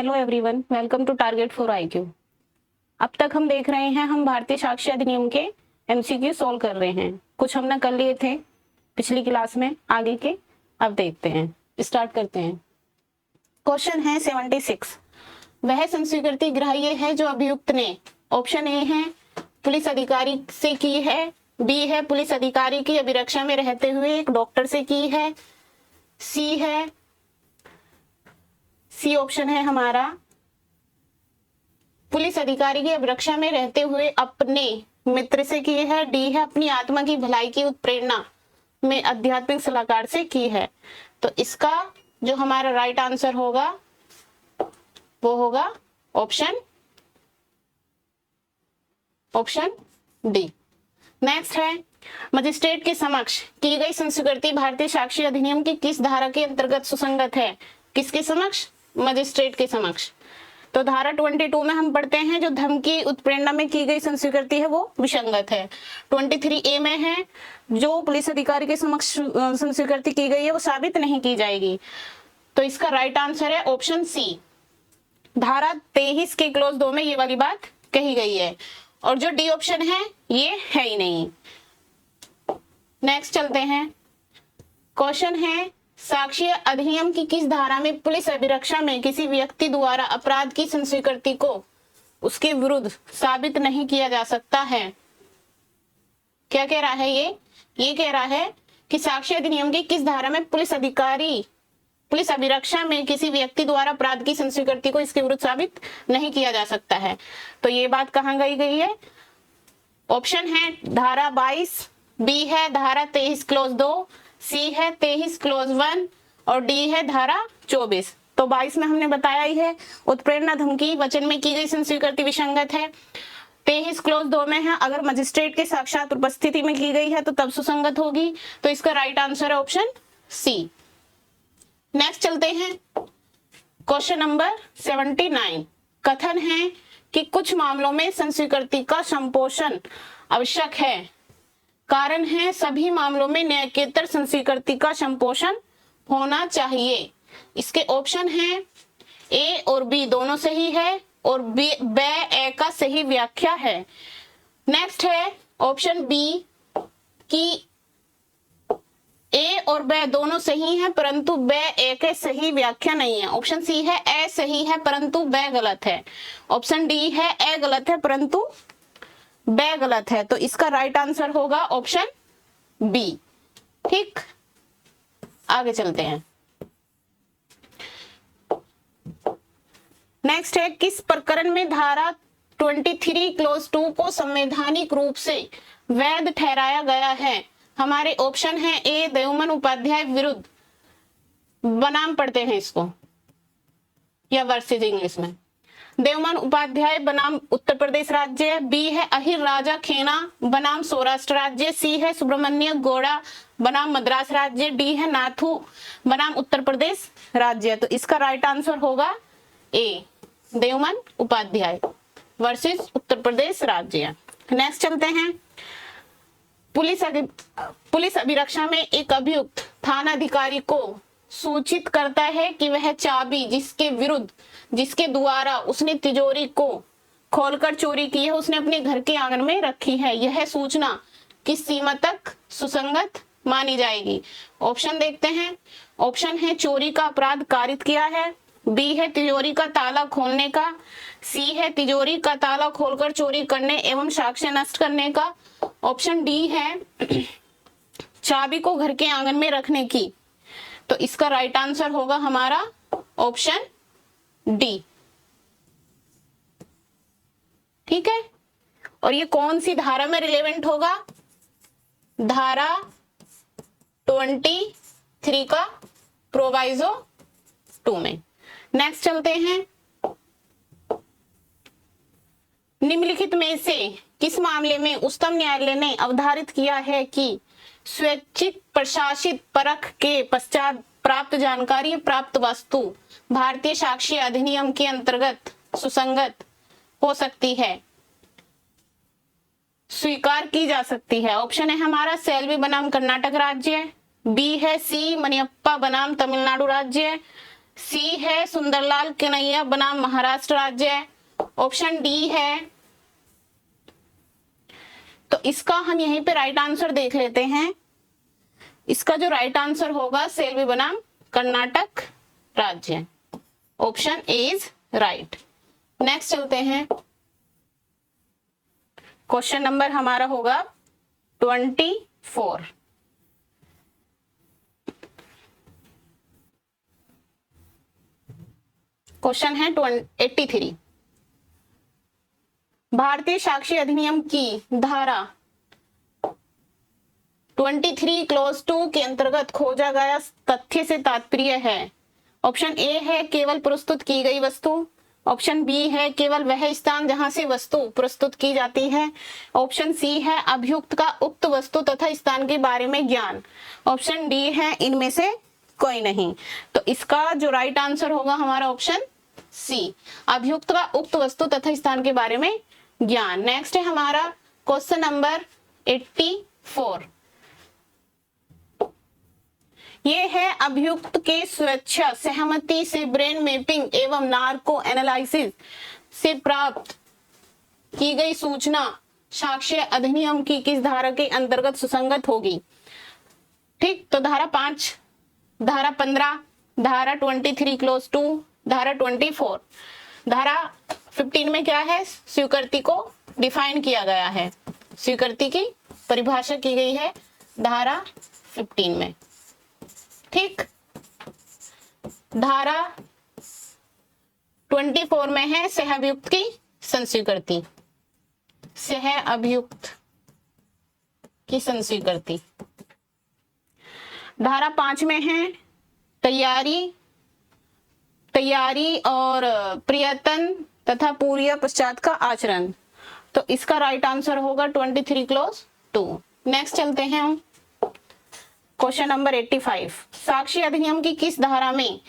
Hello everyone, welcome to target for IQ. अब तक हम देख रहे हैं, हम भारतीय साक्ष्य अधिनियम के एमसीक्यू सॉल्व कर रहे हैं। कुछ हमने कर लिए थे पिछली क्लास में, आगे के अब देखते हैं। स्टार्ट करते हैं। क्वेश्चन है 76। वह संस्वीकृति ग्राह्य है जो अभियुक्त ने ऑप्शन ए है पुलिस अधिकारी से की है, बी है पुलिस अधिकारी की अभिरक्षा में रहते हुए एक डॉक्टर से की है, सी ऑप्शन है हमारा पुलिस अधिकारी की अभिरक्षा में रहते हुए अपने मित्र से की है, डी है अपनी आत्मा की भलाई की उत्प्रेरणा में आध्यात्मिक सलाहकार से की है। तो इसका जो हमारा राइट आंसर होगा वो होगा ऑप्शन डी। नेक्स्ट है, मजिस्ट्रेट के समक्ष की गई संस्वीकृति भारतीय साक्ष्य अधिनियम की किस धारा के अंतर्गत सुसंगत है? किसके समक्ष? मजिस्ट्रेट के समक्ष। तो धारा 22 में हम पढ़ते हैं जो धमकी उत्प्रेरणा में की गई संस्वीकृति है वो विसंगत है। 23A में है जो पुलिस अधिकारी के समक्ष संस्वीकृति की गई है वो साबित नहीं की जाएगी। तो इसका राइट आंसर है ऑप्शन सी। धारा 23 के क्लॉज 2 में ये वाली बात कही गई है और जो डी ऑप्शन है ये है ही नहीं। नेक्स्ट चलते हैं। क्वेश्चन है, साक्ष्य अधिनियम की किस धारा में पुलिस अभिरक्षा में किसी व्यक्ति द्वारा अपराध की संस्वीकृति को उसके विरुद्ध साबित नहीं किया जा सकता है? क्या कह रहा है ये कह रहा है कि साक्ष्य अधिनियम की किस धारा में पुलिस अभिरक्षा में किसी व्यक्ति द्वारा अपराध की संस्वीकृति को इसके विरुद्ध साबित नहीं किया जा सकता है। तो ये बात कहाँ गई है? ऑप्शन है धारा 22, बी है धारा 23 क्लॉज 2, सी है 23 क्लॉज 1 और डी है धारा 24। तो 22 में हमने बताया ही है उत्प्रेरणा धमकी वचन में की गई संस्वीकृति विसंगत है। 23 क्लॉज 2 में है अगर मजिस्ट्रेट के साक्षात उपस्थिति में की गई है तो तब सुसंगत होगी। तो इसका राइट आंसर है ऑप्शन सी। नेक्स्ट चलते हैं। Question number 79। कथन है कि कुछ मामलों में संस्वीकृति का संपोषण आवश्यक है। कारण है सभी मामलों में न्यायकेतर संस्वीकृति का संपोषण होना चाहिए। इसके ऑप्शन हैं ए और बी दोनों सही है और बी ए का सही व्याख्या है। नेक्स्ट है ऑप्शन बी की ए और ब दोनों सही हैं परंतु ब ए के सही व्याख्या नहीं है। ऑप्शन सी है ए सही है परंतु ब गलत है। ऑप्शन डी है ए गलत है परंतु ब गलत है। तो इसका राइट आंसर होगा ऑप्शन बी। ठीक, आगे चलते हैं। नेक्स्ट है, किस प्रकरण में धारा 23 क्लॉज 2 को संवैधानिक रूप से वैध ठहराया गया है? हमारे ऑप्शन है ए देवमन उपाध्याय विरुद्ध, बनाम पढ़ते हैं इसको या वर्सेज इंग्लिश में, देवमन उपाध्याय बनाम उत्तर प्रदेश राज्य, बी है अहिर राजा खेना बनाम सौराष्ट्र राज्य, सी है सुब्रमण्य गौड़ा बनाम मद्रास राज्य, डी है नाथू बनाम उत्तर प्रदेश राज्य। तो इसका राइट आंसर होगा ए देवमन उपाध्याय वर्सेस उत्तर प्रदेश राज्य। नेक्स्ट चलते हैं। पुलिस अभिरक्षा में एक अभियुक्त थाना अधिकारी को सूचित करता है कि वह चाबी जिसके द्वारा उसने तिजोरी को खोलकर चोरी की है उसने अपने घर के आंगन में रखी है। यह सूचना किस सीमा तक सुसंगत मानी जाएगी? ऑप्शन देखते हैं। ऑप्शन है चोरी का अपराध कारित किया है, बी है तिजोरी का ताला खोलने का, सी है तिजोरी का ताला खोलकर चोरी करने एवं साक्ष्य नष्ट करने का, ऑप्शन डी है चाबी को घर के आंगन में रखने की। तो इसका राइट आंसर होगा हमारा ऑप्शन डी। ठीक है, और ये कौन सी धारा में रिलेवेंट होगा? धारा 23 का प्रोवाइजो 2 में। नेक्स्ट चलते हैं। निम्नलिखित में से किस मामले में उच्चतम न्यायालय ने अवधारित किया है कि स्वैच्छिक प्रशासित परख के पश्चात प्राप्त जानकारी प्राप्त वस्तु भारतीय साक्ष्य अधिनियम के अंतर्गत सुसंगत हो सकती है, स्वीकार की जा सकती है? ऑप्शन है हमारा सेल्वी बनाम कर्नाटक राज्य, बी है सी मनियप्पा बनाम तमिलनाडु राज्य, सी है सुंदरलाल कन्हैया बनाम महाराष्ट्र राज्य, ऑप्शन डी है। तो इसका हम यहीं पे राइट आंसर देख लेते हैं। इसका जो राइट आंसर होगा सेल्वी बनाम कर्नाटक राज्य, option A is right. Next चलते हैं, क्वेश्चन नंबर हमारा होगा 24। क्वेश्चन है 83। भारतीय साक्ष्य अधिनियम की धारा 23 क्लॉज 2 के अंतर्गत खोजा गया तथ्य से तात्पर्य है। ऑप्शन ए है केवल प्रस्तुत की गई वस्तु, ऑप्शन बी है केवल वह स्थान जहां से वस्तु प्रस्तुत की जाती है, ऑप्शन सी है अभियुक्त का उक्त वस्तु तथा स्थान के बारे में ज्ञान, ऑप्शन डी है इनमें से कोई नहीं। तो इसका जो राइट आंसर होगा हमारा ऑप्शन सी, अभियुक्त का उक्त वस्तु तथा स्थान के बारे में ज्ञान। नेक्स्ट है हमारा क्वेश्चन नंबर 84। ये है अभियुक्त के स्वेच्छा सहमति से ब्रेन मैपिंग एवं नार्को एनालिसिस से प्राप्त की गई सूचना साक्ष्य अधिनियम की किस धारा के अंतर्गत सुसंगत होगी। ठीक, तो धारा 5, धारा 15, धारा 23 क्लॉज 2, धारा 24। धारा 15 में क्या है, स्वीकृति को डिफाइन किया गया है, स्वीकृति की परिभाषा की गई है धारा 15 में। ठीक, धारा 24 में है सह अभियुक्त की संस्वीकृति, सह अभियुक्त की संस्वीकृति। धारा 5 में है तैयारी और प्रयत्न तथा पूर्व पश्चात का आचरण। तो इसका राइट आंसर होगा 23 क्लॉज 2। नेक्स्ट चलते हैं हम क्वेश्चन नंबर 85। साक्ष्य अधिनियम की किस धारा में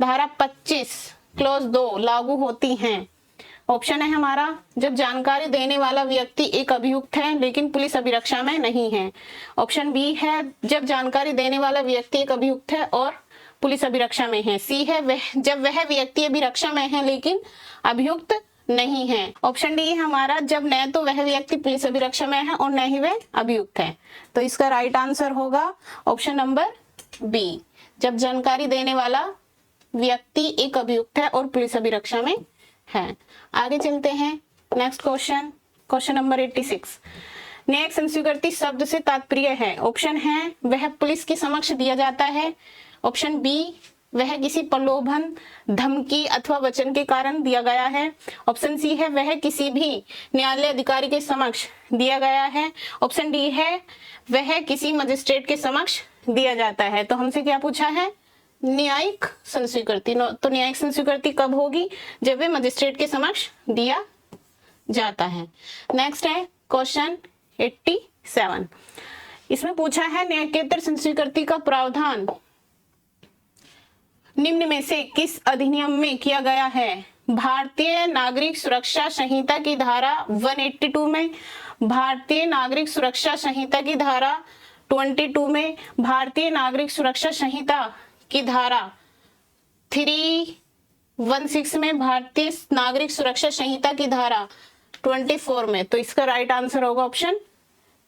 धारा 25 क्लॉज 2 लागू होती हैं। ऑप्शन है हमारा जब जानकारी देने वाला व्यक्ति एक अभियुक्त है लेकिन पुलिस अभिरक्षा में नहीं है, ऑप्शन बी है जब जानकारी देने वाला व्यक्ति एक अभियुक्त है और पुलिस अभिरक्षा में है, सी है जब वह व्यक्ति अभिरक्षा में है लेकिन अभियुक्त नहीं है, ऑप्शन डी है हमारा जब न तो वह व्यक्ति पुलिस अभिरक्षा में है और न ही वह अभियुक्त है। तो इसका राइट आंसर होगा ऑप्शन नंबर बी, जब जानकारी देने वाला व्यक्ति एक अभियुक्त है और पुलिस अभिरक्षा में है। आगे चलते हैं नेक्स्ट क्वेश्चन, क्वेश्चन नंबर 86। न्यायिक संस्वीकृति शब्द से तात्पर्य है। ऑप्शन है वह पुलिस के समक्ष दिया जाता है, ऑप्शन बी वह किसी प्रलोभन धमकी अथवा वचन के कारण दिया गया है, ऑप्शन सी है वह किसी भी न्यायालय अधिकारी के समक्ष दिया गया है, ऑप्शन डी है वह किसी मजिस्ट्रेट के समक्ष दिया जाता है। तो हमसे क्या पूछा है, न्यायिक संस्वीकृति। तो न्यायिक संस्वीकृति कब होगी, जब वे मजिस्ट्रेट के समक्ष दिया जाता है। नेक्स्ट है क्वेश्चन 87। इसमें पूछा है न्यायिकेतर संस्वीकृति का प्रावधान निम्न में से किस अधिनियम में किया गया है। भारतीय नागरिक सुरक्षा संहिता की धारा 182 में, भारतीय नागरिक सुरक्षा संहिता की धारा 22 में, भारतीय नागरिक सुरक्षा संहिता की धारा 316 में, भारतीय नागरिक सुरक्षा संहिता की धारा 24 में। तो इसका राइट आंसर होगा ऑप्शन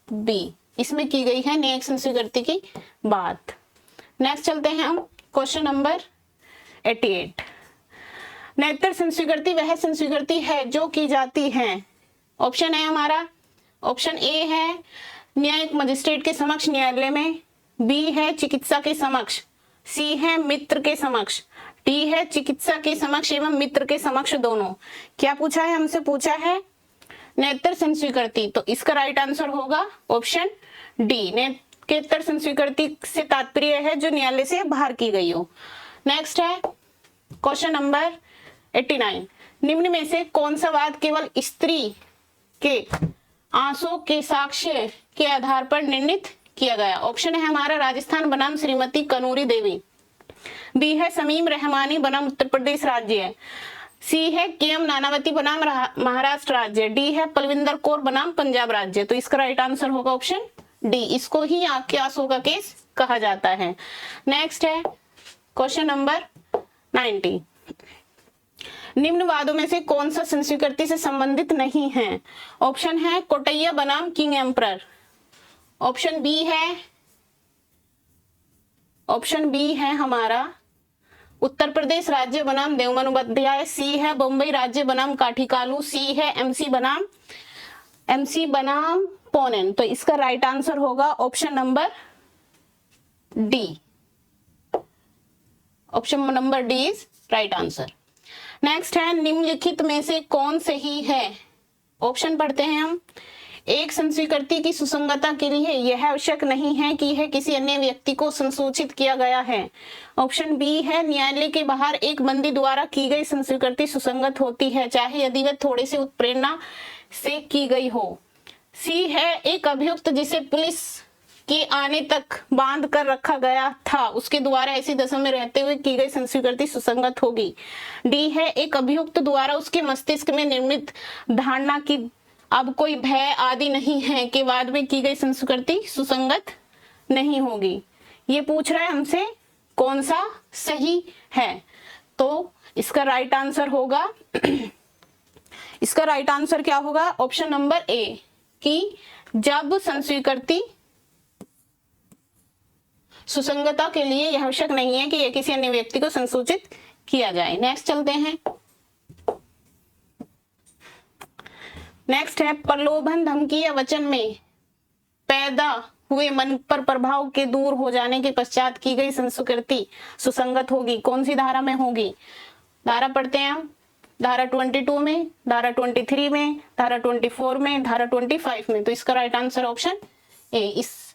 बी, इसमें की गई है न्यायिक संस्वीकृति की बात। नेक्स्ट चलते हैं हम क्वेश्चन नंबर 88। न्यायिक संस्वीकृति वह संस्वीकृति है जो की जाती है। ऑप्शन है हमारा, ऑप्शन ए है न्यायिक मजिस्ट्रेट के समक्ष न्यायालय में, बी है चिकित्सा के समक्ष, सी है मित्र के समक्ष, डी है चिकित्सा के समक्ष एवं मित्र के समक्ष दोनों। क्या पूछा है, हमसे पूछा है न्यायिक संस्वीकृति। तो इसका राइट आंसर होगा ऑप्शन डी, न्यायिक संस्वीकृति से तात्पर्य है जो न्यायालय से बाहर की गई हो। नेक्स्ट है क्वेश्चन नंबर 89। निम्न में से कौन सा वाद केवल स्त्री के आंसू के साक्ष्य के आधार पर निर्णित किया गया। ऑप्शन है हमारा राजस्थान बनाम श्रीमती कनूरी देवी, बी है समीम रहमानी बनाम उत्तर प्रदेश राज्य, सी है केएम नानावती बनाम महाराष्ट्र राज्य, डी है पलविंदर कौर बनाम पंजाब राज्य। तो इसका राइट आंसर होगा ऑप्शन डी, इसको ही आंख के आंसू का केस कहा जाता है। नेक्स्ट है क्वेश्चन नंबर 90। निम्न वादों में से कौन सा संस्वीकृति से संबंधित नहीं है? ऑप्शन है कोटैया बनाम किंग एम्परर, ऑप्शन बी है हमारा उत्तर प्रदेश राज्य बनाम देवमन उपाध्याय, सी है बम्बई राज्य बनाम काठीकालू, सी है एमसी बनाम पोनेन। तो इसका राइट आंसर होगा option number D. Option number D is right answer. Next है निम्नलिखित में से कौन सही है? ऑप्शन पढ़ते हैं हम। एक संस्वीकृति की सुसंगतता के लिए यह आवश्यक नहीं है कि यह किसी अन्य व्यक्ति को संसूचित किया गया है। ऑप्शन बी है न्यायालय के बाहर एक बंदी द्वारा की गई संस्वीकृति सुसंगत होती है, चाहे यदि वह थोड़ी सी उत्प्रेरणा से की गई हो। सी है एक अभियुक्त जिसे पुलिस के आने तक बांध कर रखा गया था, उसके द्वारा ऐसी दशा में रहते हुए की गई संस्वीकृति सुसंगत होगी। डी है एक अभियुक्त द्वारा उसके मस्तिष्क में निर्मित धारणा की अब कोई भय आदि नहीं है के बाद में की गई संस्कृति सुसंगत नहीं होगी। ये पूछ रहा है हमसे कौन सा सही है, तो इसका राइट आंसर होगा इसका राइट आंसर क्या होगा? ऑप्शन नंबर ए कि जब संस्वीकृति सुसंगतता के लिए यह आवश्यक नहीं है कि यह किसी अन्य व्यक्ति को संसूचित किया जाए। नेक्स्ट चलते हैं। नेक्स्ट है प्रलोभन, धमकी या वचन में पैदा हुए मन पर प्रभाव के दूर हो जाने के पश्चात की गई संस्कृति सुसंगत होगी। कौन सी धारा में होगी? धारा पढ़ते हैं हम। धारा 22 में, धारा 23 में, धारा 24 में, धारा 25 में। तो इसका राइट आंसर ऑप्शन ए।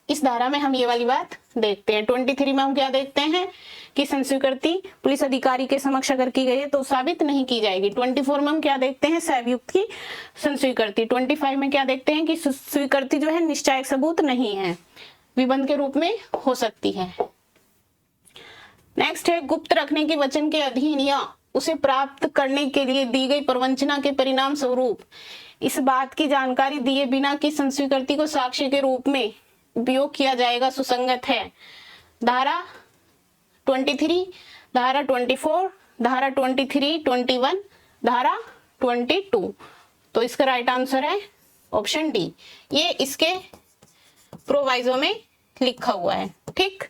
इस धारा में हम ये वाली बात देखते हैं। 23 में हम क्या देखते हैं कि संस्वीकृति पुलिस अधिकारी के समक्ष अगर की गई है तो साबित नहीं की जाएगी। 24 में हम क्या देखते हैं? सहअभियुक्त की संस्वीकृति। 25 में क्या देखते हैं कि स्वीकृति जो है निश्चायक सबूत नहीं है, विबंध के रूप में हो सकती है। नेक्स्ट है गुप्त रखने के वचन के अधीन या उसे प्राप्त करने के लिए दी गई प्रवंचना के परिणाम स्वरूप इस बात की जानकारी दिए बिना कि संस्वीकृति को साक्ष्य के रूप में उपयोग किया जाएगा सुसंगत है। धारा 23, धारा 24, धारा 23, 21, धारा 22। तो इसका राइट आंसर है ऑप्शन डी। ये इसके प्रोवाइजो में लिखा हुआ है। ठीक,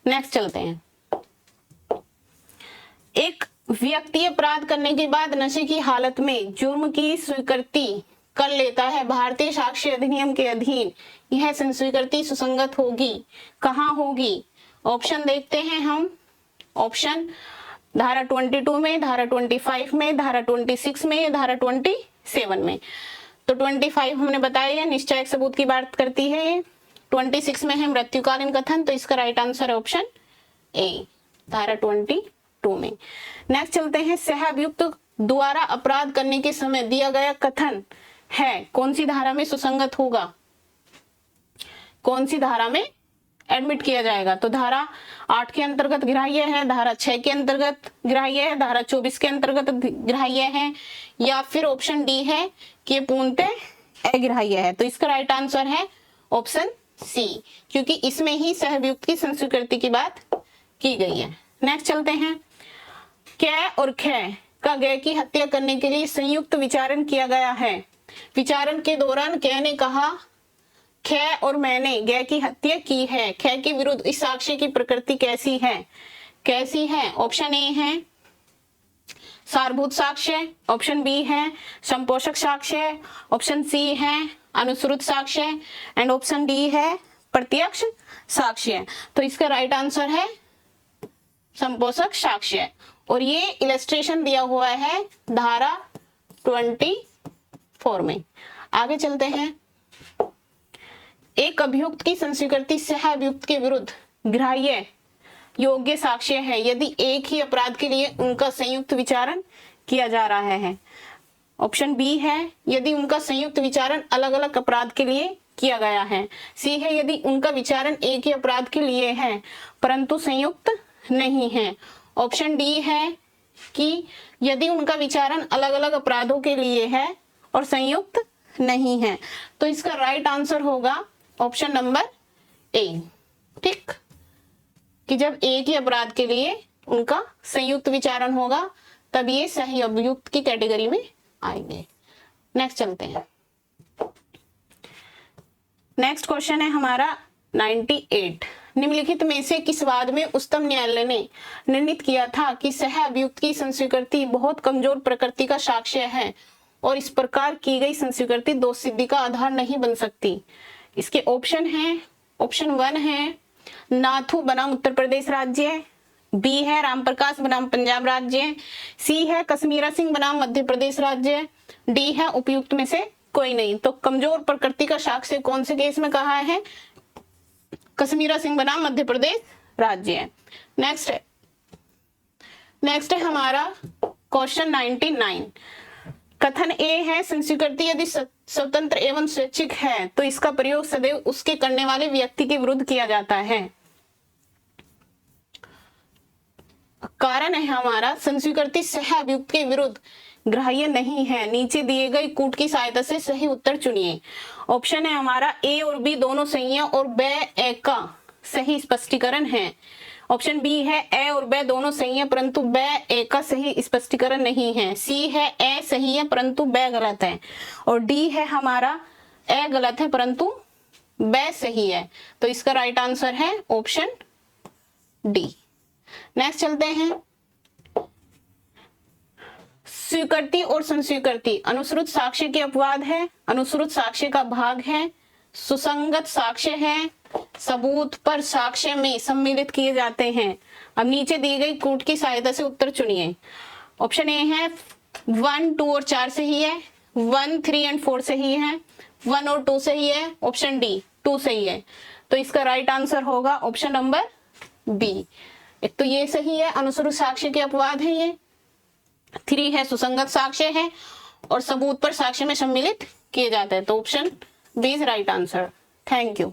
नेक्स्ट चलते हैं। एक व्यक्ति अपराध करने के बाद नशे की हालत में जुर्म की स्वीकृति कर लेता है। भारतीय साक्ष्य अधिनियम के अधीन यह संस्वीकृति सुसंगत होगी। कहाँ होगी? ऑप्शन देखते हैं हम। ऑप्शन धारा 22 में, धारा 25 में, धारा 26 में, धारा 27 में। तो 25 हमने बताया है निश्चायक सबूत की बात करती है। 26 में है मृत्युकालीन कथन। तो इसका राइट आंसर है ऑप्शन ए, धारा 22 में। नेक्स्ट चलते हैं। सहअभियुक्त द्वारा अपराध करने के समय दिया गया कथन है कौन सी धारा में सुसंगत होगा? कौन सी धारा में एडमिट किया जाएगा? तो धारा 8 के अंतर्गत ग्राह्य है, धारा 6 के अंतर्गत ग्राह्य है, धारा 24 के अंतर्गत ग्राह्य है, या फिर ऑप्शन डी है कि पूर्णतः अग्राह्य है। तो इसका राइट आंसर है ऑप्शन सी, क्योंकि इसमें ही सहअभियुक्त की संस्वीकृति की बात की गई है। नेक्स्ट चलते हैं। कै और ख का गै की हत्या करने के लिए संयुक्त विचारण किया गया है। विचारण के दौरान कै ने कहा ख और मैंने गै की हत्या की है। ख के विरुद्ध इस साक्ष्य की प्रकृति कैसी है? ऑप्शन ए है सारभूत साक्ष्य, ऑप्शन बी है संपोषक साक्ष्य, ऑप्शन सी है अनुश्रुत साक्ष्य एंड ऑप्शन डी है प्रत्यक्ष साक्ष्य। तो इसका राइट आंसर है संपोषक साक्ष्य। और ये इलस्ट्रेशन दिया हुआ है धारा 24 में। आगे चलते हैं। एक अभियुक्त की संस्वीकृति सहअभियुक्त के विरुद्ध ग्राह्य योग्य साक्ष्य है यदि एक ही अपराध के लिए उनका संयुक्त विचारण किया जा रहा है। ऑप्शन बी है यदि उनका संयुक्त विचारण अलग अलग अपराध के लिए किया गया है। सी है यदि उनका विचारण एक ही अपराध के लिए है परंतु संयुक्त नहीं है। ऑप्शन डी है कि यदि उनका विचारण अलग अलग अपराधों के लिए है और संयुक्त नहीं है। तो इसका राइट आंसर होगा ऑप्शन नंबर ए। ठीक, कि जब एक ही अपराध के लिए उनका संयुक्त विचारण होगा, तब ये सही अभियुक्त की कैटेगरी में आएंगे। नेक्स्ट चलते हैं। नेक्स्ट क्वेश्चन है हमारा 98। निम्नलिखित में से किस वाद में उच्चतम न्यायालय ने निर्णित किया था कि सह अभियुक्त की संस्वीकृति बहुत कमजोर प्रकृति का साक्ष्य है और इस प्रकार की गई संस्वीकृति दोष सिद्धि का आधार नहीं बन सकती? इसके ऑप्शन है, ऑप्शन 1 है नाथू बनाम उत्तर प्रदेश राज्य, बी है रामप्रकाश बनाम पंजाब राज्य, सी है कश्मीरा सिंह बनाम मध्य प्रदेश राज्य, डी है उपयुक्त में से कोई नहीं। तो कमजोर प्रकृति का साक्ष्य कौन से केस में कहा है? कश्मीरा सिंह बनाम मध्य प्रदेश राज्य। नेक्स्ट है हमारा क्वेश्चन 99। कथन ए है संस्वीकृति यदि स्वतंत्र एवं स्वैच्छिक है तो इसका प्रयोग सदैव उसके करने वाले व्यक्ति के विरुद्ध किया जाता है। कारण है हमारा संस्वीकृति सह अभियुक्त के विरुद्ध ग्राह्य नहीं है। नीचे दिए गए कूट की सहायता से सही उत्तर चुनिए। ऑप्शन है हमारा ए और बी दोनों सही है और ब ए का सही स्पष्टीकरण है। ऑप्शन बी है ए और ब दोनों सही है परंतु ब ए का सही स्पष्टीकरण नहीं है। सी है ए सही है परंतु ब गलत है और डी है हमारा ए गलत है परंतु ब सही है। तो इसका राइट आंसर है ऑप्शन डी। नेक्स्ट चलते हैं। स्वीकृति और संस्वीकृति अनुश्रुत साक्ष्य के अपवाद है, अनुश्रुत साक्ष्य का भाग है, सुसंगत साक्ष्य है, सबूत पर साक्ष्य में सम्मिलित किए जाते हैं। अब नीचे दी गई कूट की सहायता से उत्तर चुनिए। ऑप्शन ए है 1, 2 और 4 सही है, 1, 3 एंड 4 सही है, 1 और 2 सही है, ऑप्शन डी 2 सही है। तो इसका राइट आंसर होगा ऑप्शन नंबर बी। एक तो ये सही है, अनुश्रुत साक्ष्य के अपवाद है, ये 3 है सुसंगत साक्ष्य है और सबूत पर साक्ष्य में सम्मिलित किए जाते हैं। तो option B is right answer. Thank you.